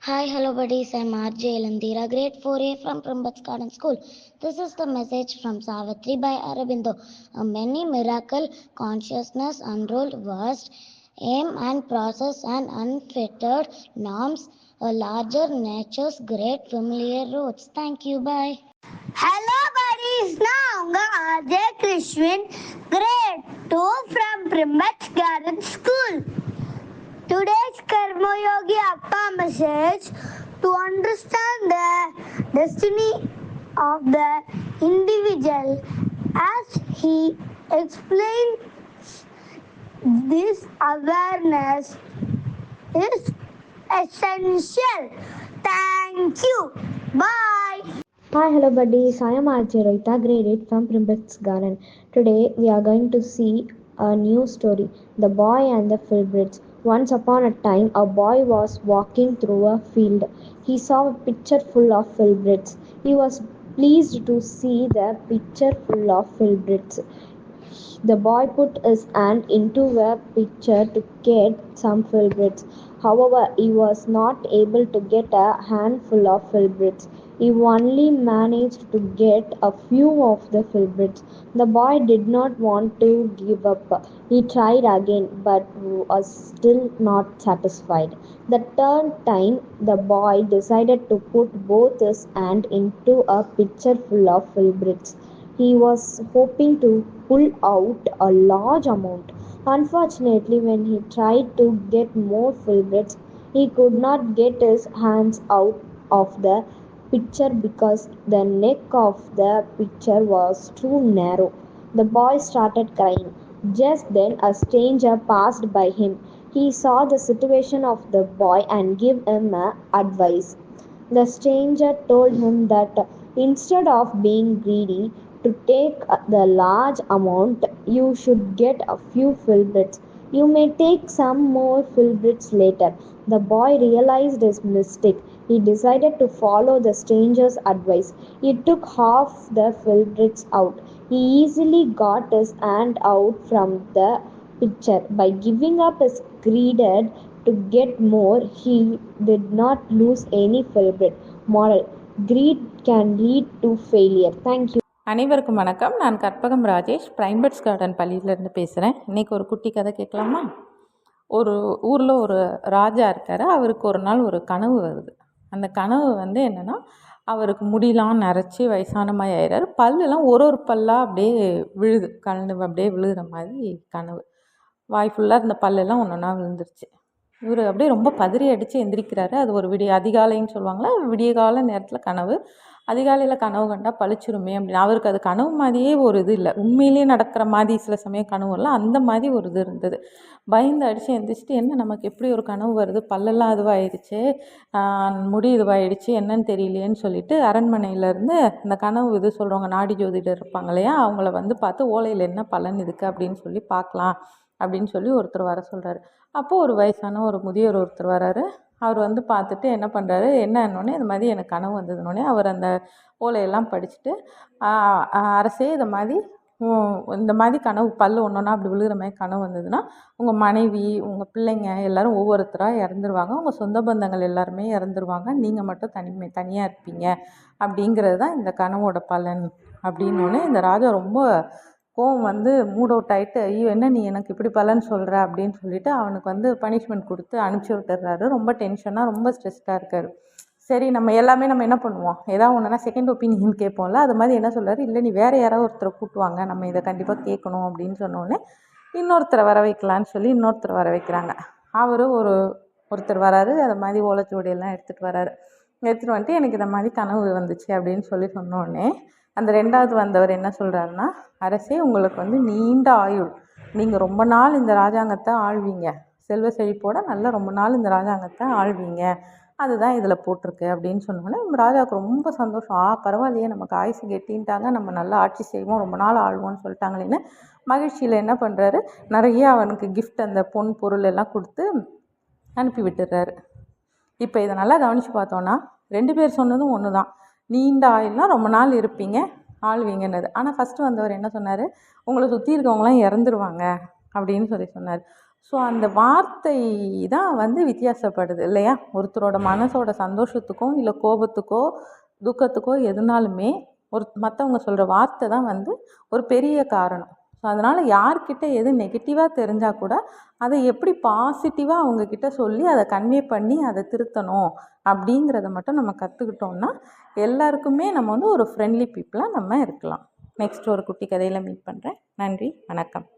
Hi, hello buddies. I'm RJ Elandira, grade 4A from Primbats Garden School. This is the message from Savitri by Aurobindo. A many miracle consciousness, unrolled vast aim and process and unfettered norms, a larger nature's great familiar roots. Thank you. Bye. Hello buddies, நான் RJ Krishwin, grade 2 from Primbats Garden School. Today's Karma Yogi Appa message: to understand the destiny of the individual, as he explains, this awareness is essential. Thank you. Bye. Hi, hello buddies. I am RJ Rohita, grade 8 from Primbats Garden. Today we are going to see a new story, The Boy and the Filberts. Once upon a time, a boy was walking through a field. He saw a pitcher full of filberts. He was pleased to see the pitcher full of filberts. The boy put his hand into a pitcher to get some filberts. However, he was not able to get a handful of filberts. He only managed to get a few of the filberts. The boy did not want to give up. He tried again, but was still not satisfied. The third time, the boy decided to put both his hands into a pitcher full of filberts. He was hoping to pull out a large amount. Unfortunately, when he tried to get more filberts, he could not get his hands out of the pitcher because the neck of the pitcher was too narrow. The boy started crying. Just then a stranger passed by him. He saw the situation of the boy and gave him advice. The stranger told him that instead of being greedy to take the large amount, you should get a few filberts. You may take some more filberts later. The boy realized his mistake. He decided to follow the stranger's advice. He took half the filberts out. He easily got his hand out from the pitcher. By giving up his greed to get more, he did not lose any filbert. Moral: greed can lead to failure. Thank you. அனைவருக்கும் வணக்கம். நான் Karpagam Rajesh, பிரைம்பட்ஸ் garden பள்ளியிலேருந்து பேசுகிறேன். இன்றைக்கி ஒரு குட்டி கதை கேட்கலாமா? ஒரு ஊரில் ஒரு ராஜா இருக்கார். அவருக்கு ஒரு நாள் ஒரு கனவு வருது. அந்த கனவு என்னென்னா, அவருக்கு முடியெலாம் நரைச்சி வயசான மாதிரி ஆயிடுறாரு. பல்லெல்லாம் ஒரு பல்லாக அப்படியே விழுது, கலந்து அப்படியே விழுகிற மாதிரி கனவு. வாய் ஃபுல்லாக இருந்த பல்லெல்லாம் ஒன்று ஒன்றா விழுந்துருச்சு. இவர் அப்படியே ரொம்ப பதறி அடித்து எந்திரிக்கிறாரு. அது ஒரு அதிகாலைன்னு சொல்லுவாங்களா, விடிய கால நேரத்தில் கனவு. அதிகாலையில் கனவு கண்டால் பழிச்சிருமே அப்படின்னு. அவருக்கு அது கனவு மாதிரியே ஒரு இது இல்லை, உண்மையிலேயே நடக்கிற மாதிரி சில சமயம் கனவுலாம் அந்த மாதிரி ஒரு இது இருந்தது. பயந்து அடித்து எந்திரிச்சிட்டு, என்ன நமக்கு எப்படி ஒரு கனவு வருது, பல்லெல்லாம் இதுவாகிடுச்சு, முடி இதுவாகிடுச்சு, என்னன்னு தெரியலையேன்னு சொல்லிட்டு அரண்மனையிலேருந்து இந்த கனவு இது சொல்கிறவங்க நாடி ஜோதிடர் இருப்பாங்க இல்லையா, அவங்கள பார்த்து ஓலையில் என்ன பலன் இதுக்கு அப்படின்னு சொல்லி பார்க்கலாம் அப்படின்னு சொல்லி ஒருத்தர் வர சொல்கிறாரு. அப்போது ஒரு வயசான ஒரு முதியோர் ஒருத்தர் வராரு. அவர் பார்த்துட்டு என்ன பண்ணுறாரு, என்னன்னொடனே இந்த மாதிரி எனக்கு கனவு வந்ததுன்னொடனே அவர் அந்த ஓலையெல்லாம் படிச்சுட்டு, அரசே இந்த மாதிரி கனவு பல்லு ஒன்றா அப்படி விழுகிற மாதிரி கனவு வந்ததுன்னா, உங்கள் மனைவி, உங்கள் பிள்ளைங்க எல்லோரும் ஒவ்வொருத்தராக இறந்துருவாங்க, உங்கள் சொந்த பந்தங்கள் எல்லாருமே இறந்துருவாங்க, நீங்கள் மட்டும் தனியாக இருப்பீங்க அப்படிங்கிறது தான் இந்த கனவோட பலன் அப்படின்னோடனே இந்த ராஜா ரொம்ப கோவம் மூட் அவுட் ஆகிட்டு, ஐயோ என்ன நீ எனக்கு இப்படி பலன் சொல்கிற அப்படின்னு சொல்லிட்டு அவனுக்கு பனிஷ்மெண்ட் கொடுத்து அனுப்பிச்சி விட்டுறாரு. ரொம்ப டென்ஷனாக ரொம்ப ஸ்ட்ரெஸ்டாக இருக்கார். சரி, நம்ம எல்லாமே என்ன பண்ணுவோம், ஏதாவது ஒன்றுனா செகண்ட் ஒப்பீனியன் கேட்போம்ல, அது மாதிரி என்ன சொல்கிறாரு, இல்லை நீ வேறு யாராவது ஒருத்தரை கூட்டுவாங்க, நம்ம இதை கண்டிப்பாக கேட்கணும் அப்படின்னு சொன்னோடனே இன்னொருத்தரை வர வைக்கலான்னு சொல்லி இன்னொருத்தரை வர வைக்கிறாங்க. அவர் ஒருத்தர் வராரு. அதை மாதிரி ஓலைச்சுவடியெல்லாம் எடுத்துகிட்டு வராரு. எடுத்துகிட்டு வந்துட்டு எனக்கு இந்த மாதிரி கனவு வந்துச்சு அப்படின்னு சொன்னோடனே அந்த ரெண்டாவது வந்தவர் என்ன சொல்கிறாருன்னா, அரசே உங்களுக்கு நீண்ட ஆயுள், நீங்கள் ரொம்ப நாள் இந்த ராஜாங்கத்தை ஆள்வீங்க, செல்வ செழிப்போட நல்லா ரொம்ப நாள் இந்த ராஜாங்கத்தை ஆள்வீங்க, அதுதான் இதில் போட்டிருக்கு அப்படின்னு சொன்னோன்னே ராஜாவுக்கு ரொம்ப சந்தோஷம். பரவாயில்லையே, நமக்கு ஆயுசு கெட்டின்ட்டாங்க, நம்ம நல்லா ஆட்சி செய்வோம், ரொம்ப நாள் ஆள்வோம்னு சொல்லிட்டாங்களேன்னு மகிழ்ச்சியில் என்ன பண்ணுறாரு, நிறைய அவனுக்கு கிஃப்ட், அந்த பொன் பொருள் எல்லாம் கொடுத்து அனுப்பி விட்டுறாரு. இப்போ இதை நல்லா கவனித்து பார்த்தோன்னா 2 பேர் சொன்னதும் ஒன்று தான். நீண்ட ஆயுள்னால் ரொம்ப நாள் இருப்பீங்க, ஆள்வீங்கன்னது. ஆனால் ஃபஸ்ட்டு வந்தவர் என்ன சொன்னார், உங்களை சுற்றி இருக்கவங்களாம் இறந்துருவாங்க அப்படின்னு சொன்னார். ஸோ அந்த வார்த்தை தான் வித்தியாசப்படுது இல்லையா? ஒருத்தரோட மனசோட சந்தோஷத்துக்கும் இல்லை கோபத்துக்கோ துக்கத்துக்கோ எதுனாலுமே மற்றவங்க சொல்கிற வார்த்தை தான் ஒரு பெரிய காரணம். ஸோ அதனால் யார்கிட்ட எது நெகட்டிவாக தெரிஞ்சால் கூட அதை எப்படி பாசிட்டிவாக அவங்கக்கிட்ட சொல்லி அதை கன்வே பண்ணி அதை திருத்தணும் அப்படிங்கிறத மட்டும் நம்ம கற்றுக்கிட்டோம்னா எல்லாருக்குமே நம்ம ஒரு ஃப்ரெண்ட்லி பீப்புளாக நம்ம இருக்கலாம். நெக்ஸ்ட் ஒரு குட்டி கதையில் மீட் பண்ணுறேன். நன்றி, வணக்கம்.